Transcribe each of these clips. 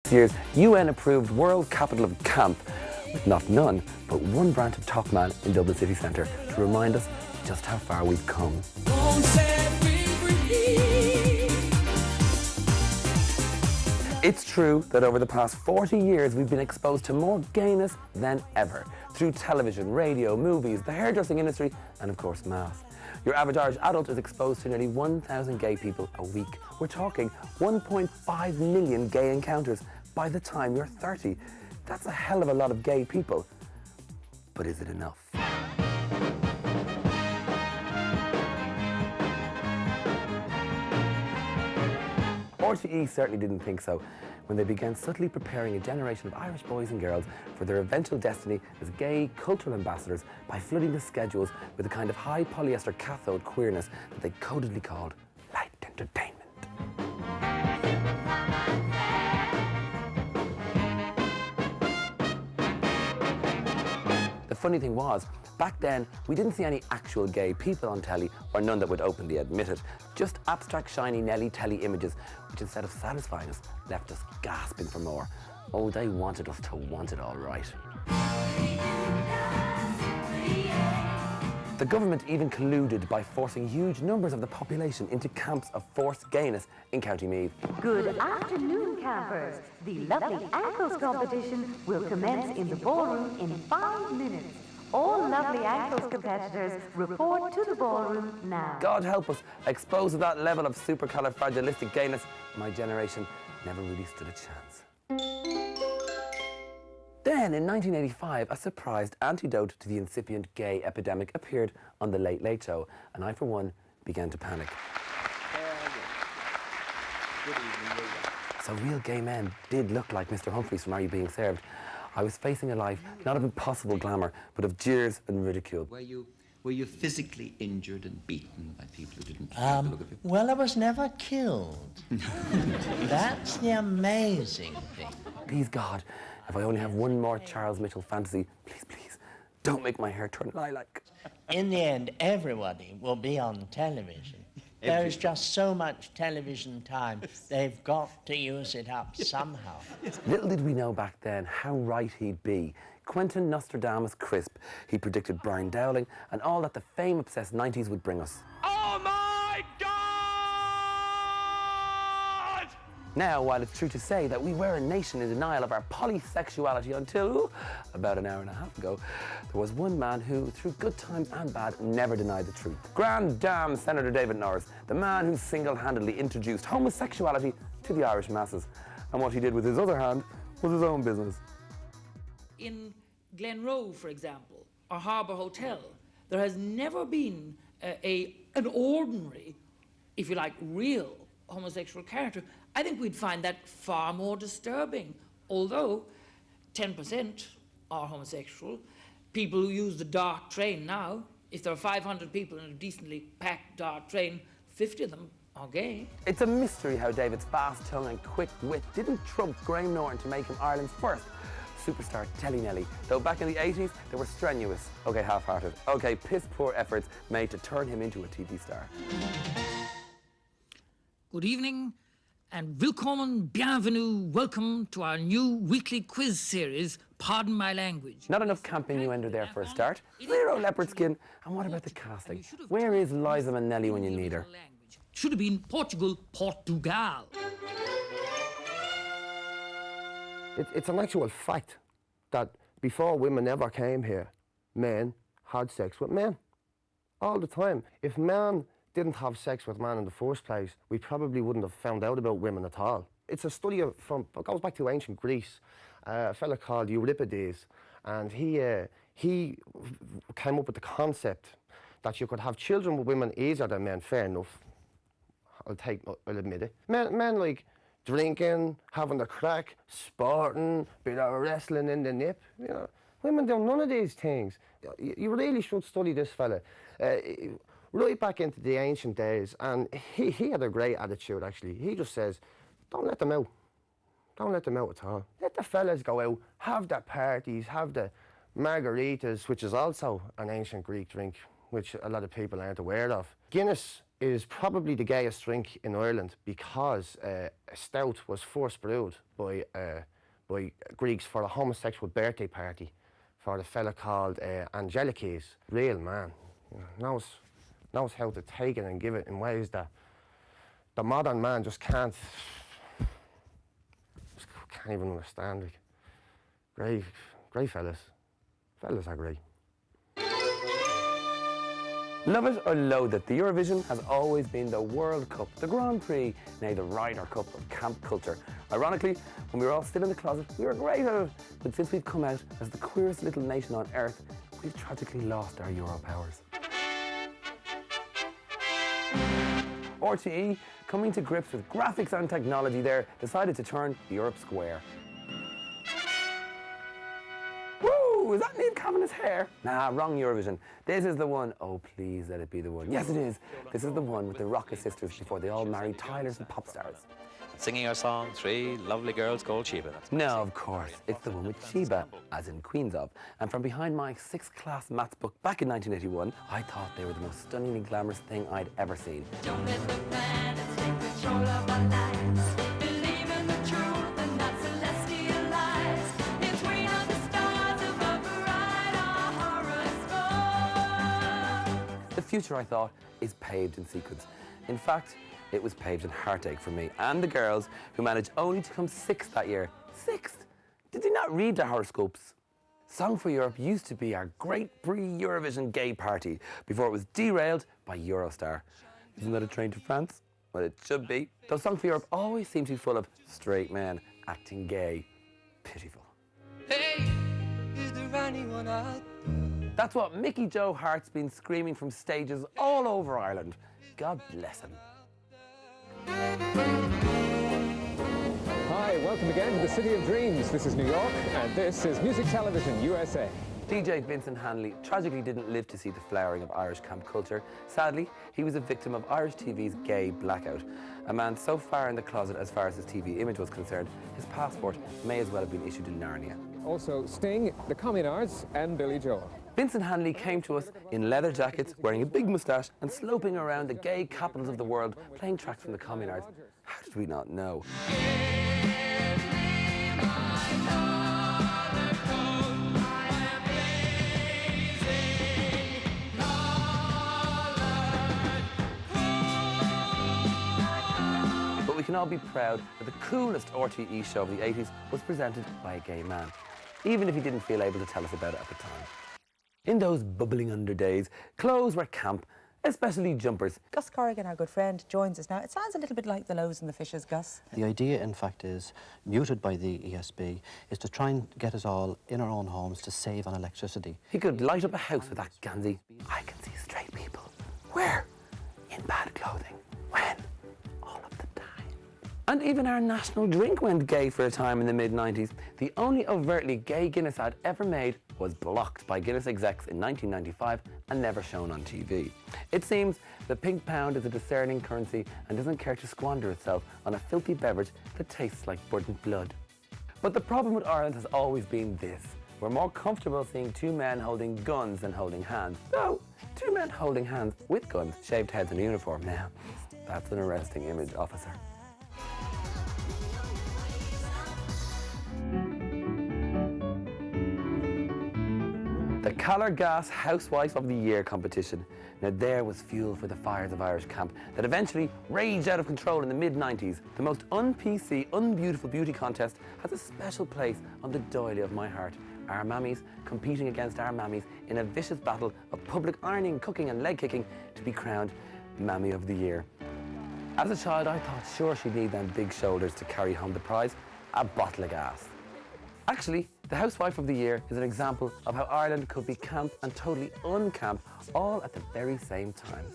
this year's UN-approved World Capital of Camp, with not none, but one branch of Top Man in Dublin city centre to remind us just how far we've come. It's true that over the past 40 years we've been exposed to more gayness than ever, through television, radio, movies, the hairdressing industry, and of course math. Your average Irish adult is exposed to nearly 1,000 gay people a week. We're talking 1.5 million gay encounters by the time you're 30. That's a hell of a lot of gay people. But is it enough? RTE certainly didn't think so when they began subtly preparing a generation of Irish boys and girls for their eventual destiny as gay cultural ambassadors by flooding the schedules with a kind of high polyester cathode queerness that they codedly called light entertainment. The funny thing was, back then, we didn't see any actual gay people on telly, or none that would openly admit it. Just abstract, shiny Nelly telly images, which instead of satisfying us, left us gasping for more. Oh, they wanted us to want it all right. The government even colluded by forcing huge numbers of the population into camps of forced gayness in County Meath. Good afternoon, campers. The Lovely Ankles competition will commence in the ballroom in 5 minutes. All Lovely Ankles competitors report to the ballroom now. God help us, exposed to that level of supercalifragilistic gayness, my generation never really stood a chance. Then, in 1985, a surprised antidote to the incipient gay epidemic appeared on The Late Late Show, and I, for one, began to panic. Good evening, So real gay men did look like Mr. Humphreys from Are You Being Served? I was facing a life not of impossible glamour, but of jeers and ridicule. Were you physically injured and beaten by people who didn't like the look of you? Well, I was never killed. That's the amazing thing. Please, God, if I only have one more Charles Mitchell fantasy, please, please, don't make my hair turn lilac. In the end, everybody will be on television. There is just so much television time, they've got to use it up somehow. Little did we know back then how right he'd be. Quentin Nostradamus Crisp. He predicted Brian Dowling and all that the fame-obsessed 90s would bring us. Oh my God! Now, while it's true to say that we were a nation in denial of our polysexuality until about an hour and a half ago, there was one man who, through good times and bad, never denied the truth. Grand Dam Senator David Norris, the man who single-handedly introduced homosexuality to the Irish masses. And what he did with his other hand was his own business. In Glenroe, for example, or Harbour Hotel, there has never been an ordinary, if you like, real homosexual character. I think we'd find that far more disturbing, although 10% are homosexual. People who use the Dart train now, if there are 500 people in a decently packed Dart train, 50 of them are gay. It's a mystery how David's fast tongue and quick wit didn't trump Graham Norton to make him Ireland's first superstar Telly Nelly. Though back in the 80s, there were strenuous, okay, half-hearted, okay, piss-poor efforts made to turn him into a TV star. Good evening, and willkommen, bienvenue, welcome to our new weekly quiz series, Pardon My Language. Not enough camp innuendo there for a start. Zero leopard skin. And what about the casting? Where is Liza Minnelli when you need her? Should have been Portugal, Portugal. It's an actual fact that before women ever came here, men had sex with men all the time. If men didn't have sex with man in the first place, we probably wouldn't have found out about women at all. It's a study it goes back to ancient Greece, a fella called Euripides, and he came up with the concept that you could have children with women easier than men. Fair enough, I'll admit it. Men like drinking, having the crack, sporting, bit of wrestling in the nip. You know, women do none of these things. You really should study this fella. Right back into the ancient days, and he had a great attitude, actually. He just says, don't let them out. Don't let them out at all. Let the fellas go out, have their parties, have the margaritas, which is also an ancient Greek drink, which a lot of people aren't aware of. Guinness is probably the gayest drink in Ireland because stout was first brewed by Greeks for a homosexual birthday party for a fella called Angelikis. Real man, knows how to take it and give it in ways that the modern man just can't even understand. Like, great fellas. Fellas are great. Love it or loathe it, the Eurovision has always been the World Cup, the Grand Prix, nay the Ryder Cup of camp culture. Ironically, when we were all still in the closet, we were great at it. But since we've come out as the queerest little nation on earth, we've tragically lost our Euro powers. RTE, coming to grips with graphics and technology there, decided to turn Europe square. Woo! Is that Niamh Kavanagh's hair? Nah, wrong Eurovision. This is the one. Oh, please let it be the one. Yes, it is. This is the one with the Rocket sisters before they all married Tylers and pop stars. Singing our song, three lovely girls called Sheba. No, of course. It's the one with Sheba, as in Queens of. And from behind my 6th class maths book back in 1981, I thought they were the most stunningly glamorous thing I'd ever seen. Don't let the planets take control of our lives. Believe in the truth and not celestial lies. It's we are the stars above the ride, our horoscope. The future, I thought, is paved in sequence. In fact, it was paved in heartache for me and the girls who managed only to come 6th that year. 6th? Did they not read their horoscopes? Song for Europe used to be our great pre-Eurovision gay party before it was derailed by Eurostar. Isn't that a train to France? Well, it should be. Though Song for Europe always seems to be full of straight men acting gay. Pitiful. Hey, is there anyone out there? That's what Mickey Joe Hart's been screaming from stages all over Ireland. God bless him. Hi, welcome again to the City of Dreams. This is New York, and this is Music Television USA. DJ Vincent Hanley tragically didn't live to see the flowering of Irish camp culture. Sadly, he was a victim of Irish TV's gay blackout. A man so far in the closet as far as his TV image was concerned, his passport may as well have been issued in Narnia. Also Sting, the Communards, and Billy Joel. Vincent Hanley came to us in leather jackets, wearing a big moustache and sloping around the gay capitals of the world, playing tracks from the Communards. How did we not know? But we can all be proud that the coolest RTE show of the 80s was presented by a gay man, even if he didn't feel able to tell us about it at the time. In those bubbling under days, clothes were camp, especially jumpers. Gus Corrigan, our good friend, joins us now. It sounds a little bit like the Loaves and the Fishes, Gus. The idea, in fact, is, muted by the ESB, is to try and get us all in our own homes to save on electricity. He could light up a house with that Gansey. I can see straight people. Where? In bad clothing. When? All of the time. And even our national drink went gay for a time in the mid-90s. The only overtly gay Guinness ad ever made was blocked by Guinness execs in 1995 and never shown on TV. It seems the pink pound is a discerning currency and doesn't care to squander itself on a filthy beverage that tastes like burnt blood. But the problem with Ireland has always been this. We're more comfortable seeing two men holding guns than holding hands. No, two men holding hands with guns, shaved heads and a uniform. Now, that's an arresting image, officer. The Callergas Housewife of the Year competition. Now there was fuel for the fires of Irish camp that eventually raged out of control in the mid-90s. The most un-PC, unbeautiful beauty contest has a special place on the doily of my heart. Our mammies competing against our mammies in a vicious battle of public ironing, cooking and leg kicking to be crowned Mammy of the Year. As a child, I thought sure she'd need them big shoulders to carry home the prize, a bottle of gas. Actually, the Housewife of the Year is an example of how Ireland could be camp and totally uncamp all at the very same time.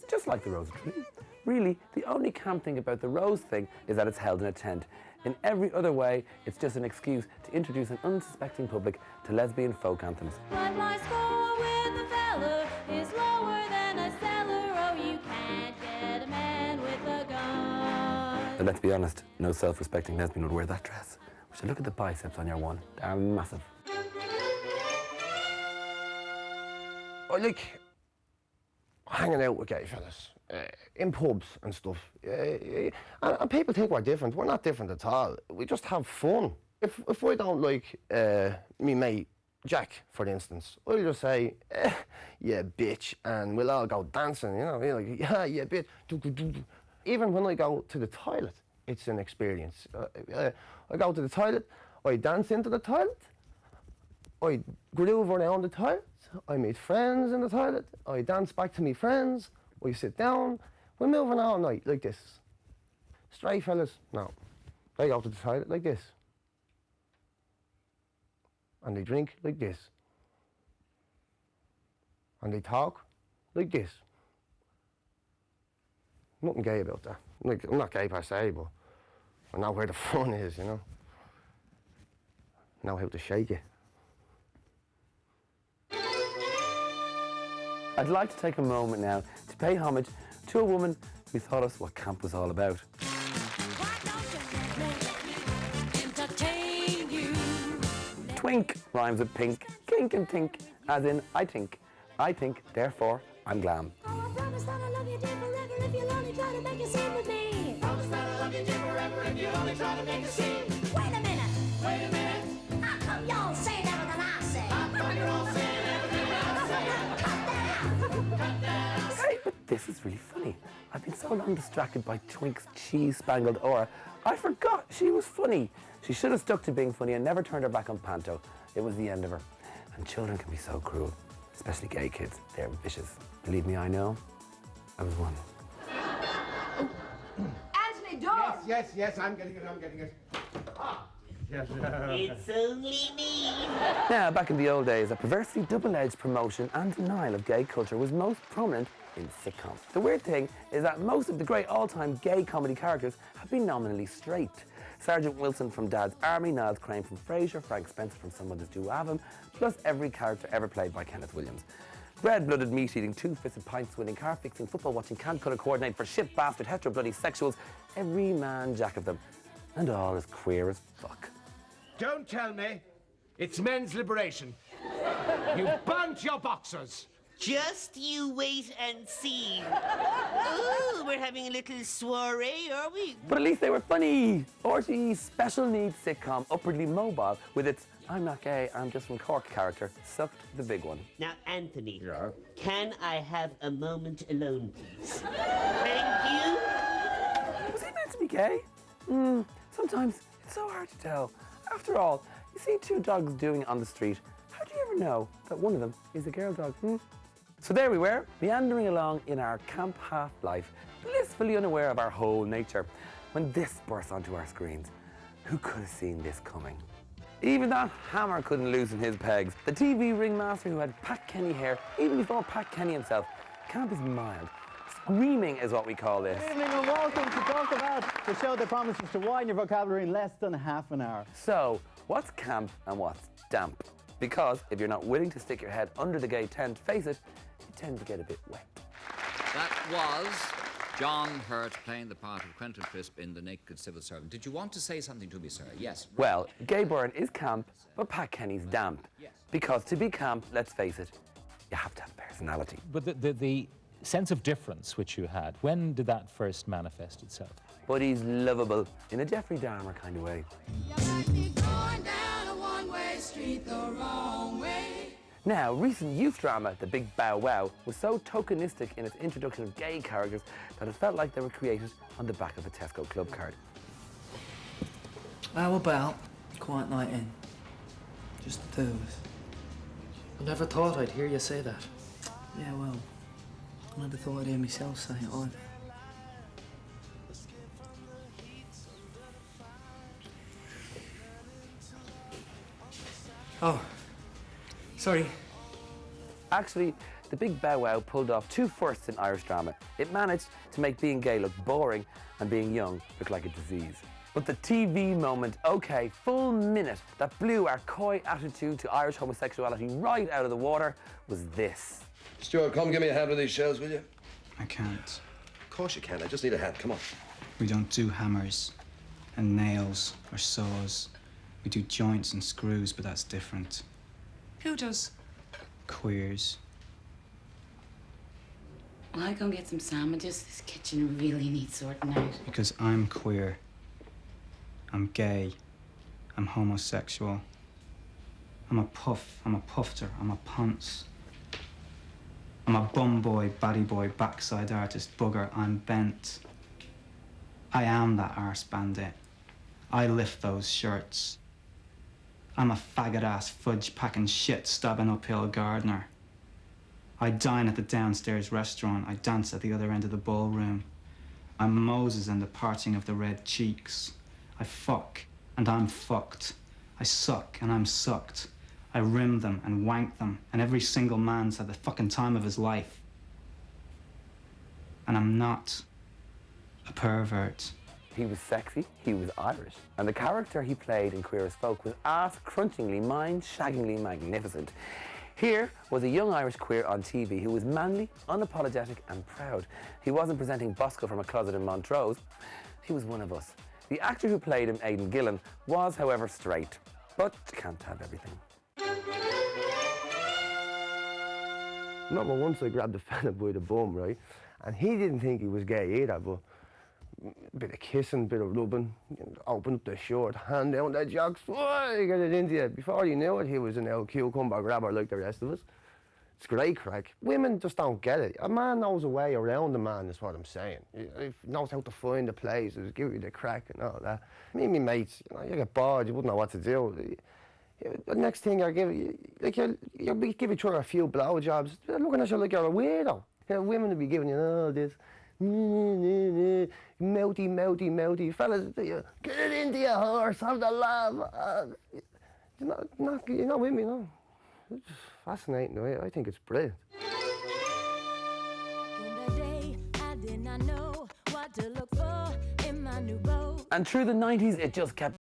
Just like the Rose Tree. Really, the only camp thing about the Rose thing is that it's held in a tent. In every other way, it's just an excuse to introduce an unsuspecting public to lesbian folk anthems. But my score with a fella is lower than a cellar. Oh, you can't get a man with a gun. But let's be honest, no self-respecting lesbian would wear that dress. We should look at the biceps on your one. They're massive. hanging out with gay fellas in pubs and stuff. And people think we're different. We're not different at all. We just have fun. If I don't like me mate Jack, for instance, I'll just say, yeah, bitch, and we'll all go dancing, you know, like, yeah, bitch. Even when I go to the toilet, it's an experience. I go to the toilet, I dance into the toilet, I groove around the toilet, I meet friends in the toilet, I dance back to me friends, we sit down, we're moving all night like this. Straight fellas, no. They go to the toilet like this. And they drink like this. And they talk like this. Nothing gay about that. Like, I'm not gay per se, but I know where the fun is, you know. Know how to shake it. I'd like to take a moment now to pay homage to a woman who taught us what camp was all about. Twink rhymes with pink, kink and tink, as in I think, therefore I'm glam. Hey, but this is really funny. I've been so long distracted by Twink's cheese-spangled aura, I forgot she was funny. She should have stuck to being funny and never turned her back on Panto. It was the end of her. And children can be so cruel, especially gay kids. They're vicious. Believe me, I know. I was one. Anthony Dawes! Yes, I'm getting it. It's only me. Now, back in the old days, a perversely double-edged promotion and denial of gay culture was most prominent in sitcoms. The weird thing is that most of the great all-time gay comedy characters have been nominally straight. Sergeant Wilson from Dad's Army, Niles Crane from Frasier, Frank Spencer from Some Others Do Have Him, plus every character ever played by Kenneth Williams. Red-blooded, meat-eating, two-fisted, pint-swilling, car-fixing, football-watching, can-colour coordinate for shit-bastard, hetero-bloody sexuals, every man jack of them, and all as queer as fuck. Don't tell me it's men's liberation. You burnt your boxers. Just you wait and see. Ooh, we're having a little soiree, are we? But at least they were funny. RTE's special needs sitcom, Upwardly Mobile, with its I'm not gay, I'm just from Cork character, sucked the big one. Now, Anthony. Yeah? Can I have a moment alone, please? Thank you. Was he meant to be gay? Sometimes it's so hard to tell. After all, you see two dogs doing it on the street. How do you ever know that one of them is a girl dog? So there we were, meandering along in our camp half-life, blissfully unaware of our whole nature, when this burst onto our screens. Who could have seen this coming? Even that hammer couldn't loosen his pegs. The TV ringmaster who had Pat Kenny hair, even before Pat Kenny himself. Camp is mild. Screaming is what we call this. Good evening and welcome to talk about the show that promises to widen your vocabulary in less than half an hour. So, what's camp and what's damp? Because if you're not willing to stick your head under the gay tent, face it, you tend to get a bit wet. That was John Hurt playing the part of Quentin Crisp in The Naked Civil Servant. Did you want to say something to me, sir? Yes. Well, Gay Byrne is camp, but Pat Kenny's damp. Yes. Because to be camp, let's face it, you have to have personality. But the sense of difference which you had, when did that first manifest itself? But he's lovable, in a Jeffrey Dahmer kind of way. You might be going down a one-way street the wrong way. Now, recent youth drama, The Big Bow Wow, was so tokenistic in its introduction of gay characters that it felt like they were created on the back of a Tesco club card. How about quiet night in? Just the two of us. I never thought I'd hear you say that. Yeah, well, I never thought I'd hear myself say it either. Oh, sorry. Actually, The Big Bow Wow pulled off two firsts in Irish drama. It managed to make being gay look boring and being young look like a disease. But the TV moment, okay, full minute, that blew our coy attitude to Irish homosexuality right out of the water was this. Stuart, come give me a hand with these shells, will you? I can't. Of course you can. I just need a hand. Come on. We don't do hammers and nails or saws. We do joints and screws, but that's different. Who does? Queers. Will I go and get some sandwiches? This kitchen really needs sorting out. Because I'm queer. I'm gay. I'm homosexual. I'm a puff. I'm a pufter. I'm a ponce. I'm a bum boy, baddie boy, backside artist, bugger. I'm bent. I am that arse bandit. I lift those shirts. I'm a faggot-ass fudge-packing shit-stabbing uphill gardener. I dine at the downstairs restaurant. I dance at the other end of the ballroom. I'm Moses in the parting of the red cheeks. I fuck, and I'm fucked. I suck, and I'm sucked. I rim them and wank them, and every single man's had the fucking time of his life. And I'm not a pervert. He was sexy, he was Irish, and the character he played in Queer as Folk was ass-crunchingly, mind-shaggingly magnificent. Here was a young Irish queer on TV who was manly, unapologetic and proud. He wasn't presenting Bosco from a closet in Montrose, he was one of us. The actor who played him, Aidan Gillen, was, however, straight, but can't have everything. Remember once I grabbed the fella by the bum, right? And he didn't think he was gay either, but a bit of kissing, bit of rubbing, open up the shirt, hand down the jocks, get it into you. Before you knew it, he was an old cucumber grabber like the rest of us. It's great crack. Women just don't get it. A man knows a way around a man, is what I'm saying. He knows how to find the places, give you the crack and all that. Me and my mates, you get bored, you wouldn't know what to do. The next thing I give you, like you'll be giving each other a few blowjobs, they're looking at you like you're a weirdo. Women will be giving you all this. Mouthy, mouthy, mouthy. Fellas, get it into your horse, have the love. You're not with me, no. It's fascinating, I think it's brilliant. And through the 90s, it just kept